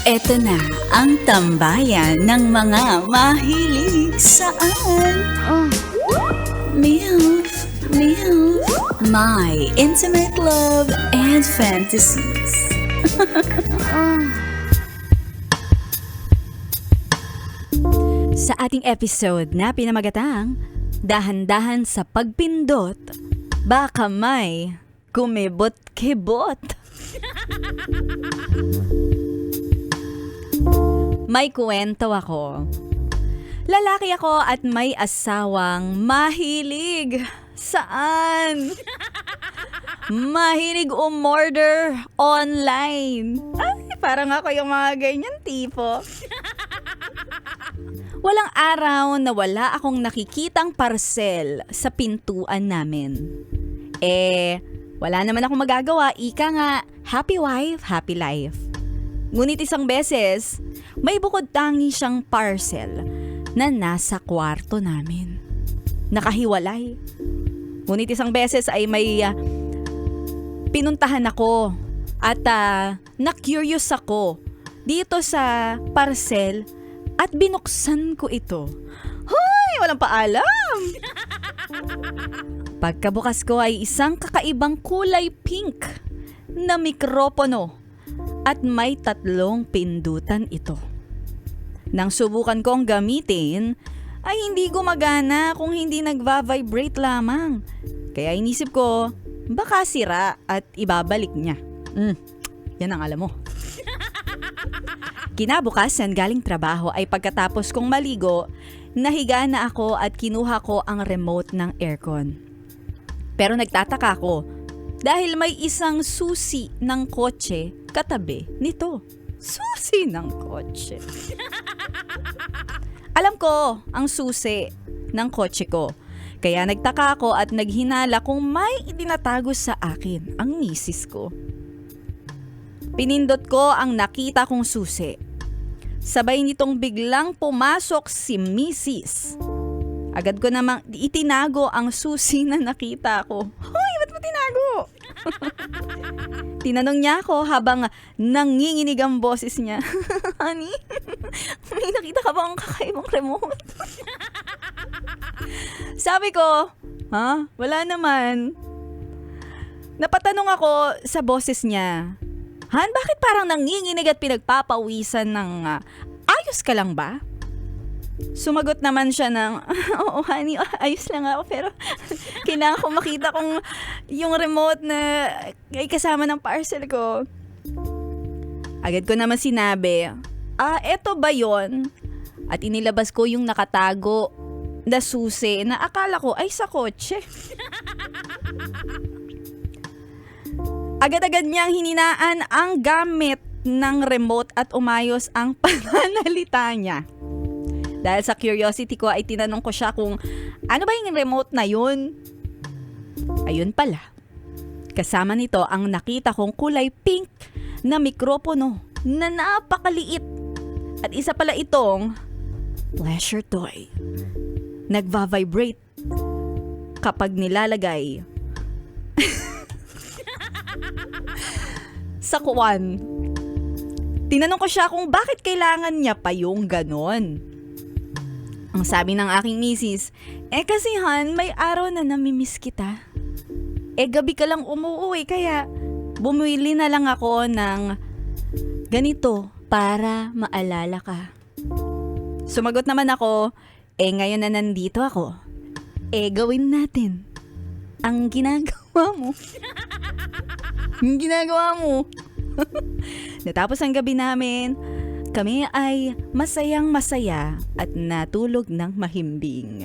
Eto na ang tambayan ng mga mahilig saan. MILF, MILF, My Intimate Love and Fantasies. Sa ating episode na pinamagatang Dahan-dahan sa pagpindot, baka may kumibot-kibot. May kwento ako. Lalaki ako at may asawang mahilig. Saan? Mahilig umorder online. Ay, parang ako yung mga ganyan tipo. Walang araw na wala akong nakikitang parcel sa pintuan namin. Wala naman akong magagawa, ika nga, happy wife, happy life. Ngunit isang beses, may bukod tangi siyang parcel na nasa kwarto namin. Nakahiwalay. Ngunit isang beses ay may pinuntahan ako at na-curious ako dito sa parcel at binuksan ko ito. Hoy! Walang paalam! Pagkabukas ko ay isang kakaibang kulay pink na mikropono at may 3 pindutan ito. Nang subukan kong gamitin, ay hindi gumagana kung hindi nagva-vibrate lamang. Kaya inisip ko, baka sira at ibabalik niya. Yan ang alam mo. Kinabukasan galing trabaho ay pagkatapos kong maligo, nahiga na ako at kinuha ko ang remote ng aircon. Pero nagtataka ako dahil may isang susi ng kotse katabi nito. Susi ng kotse. Alam ko ang susi ng kotse ko. Kaya nagtaka ako at naghinala kung may itinatago sa akin ang misis ko. Pinindot ko ang nakita kong susi. Sabay nitong biglang pumasok si misis. Agad ko namang itinago ang susi na nakita ko. Hoy, ba't mo tinago? Tinanong niya ako habang nanginginig ang boses niya. Honey, may nakita ka bang kakaibang remote? Sabi ko, wala naman. Napatanong ako sa boses niya. Han, bakit parang nanginginig at pinagpapawisan ng ayos ka lang ba? Sumagot naman siya ng, oo honey, ayos lang ako pero kailangan ko makita kung yung remote na ay kasama ng parcel ko. Agad ko naman sinabi, eto ba yon? At inilabas ko yung nakatago na susi na akala ko ay sa kotse. Agad-agad niyang hininaan ang gamit ng remote at umayos ang pananalita niya. Dahil sa curiosity ko ay tinanong ko siya kung ano ba yung remote na yun? Ayun pala. Kasama nito ang nakita kong kulay pink na mikropono na napakaliit. At isa pala itong pleasure toy. Nagva-vibrate kapag nilalagay sa kuwan. Tinanong ko siya kung bakit kailangan niya pa yung ganon. Ang sabi ng aking misis, kasi Han, may araw na namimiss kita. Gabi ka lang umuwi kaya bumili na lang ako ng ganito para maalala ka. Sumagot naman ako, ngayon na nandito ako, gawin natin ang ginagawa mo. Yung ginagawa mo. Natapos ang gabi namin, kami ay masayang masaya at natulog ng mahimbing.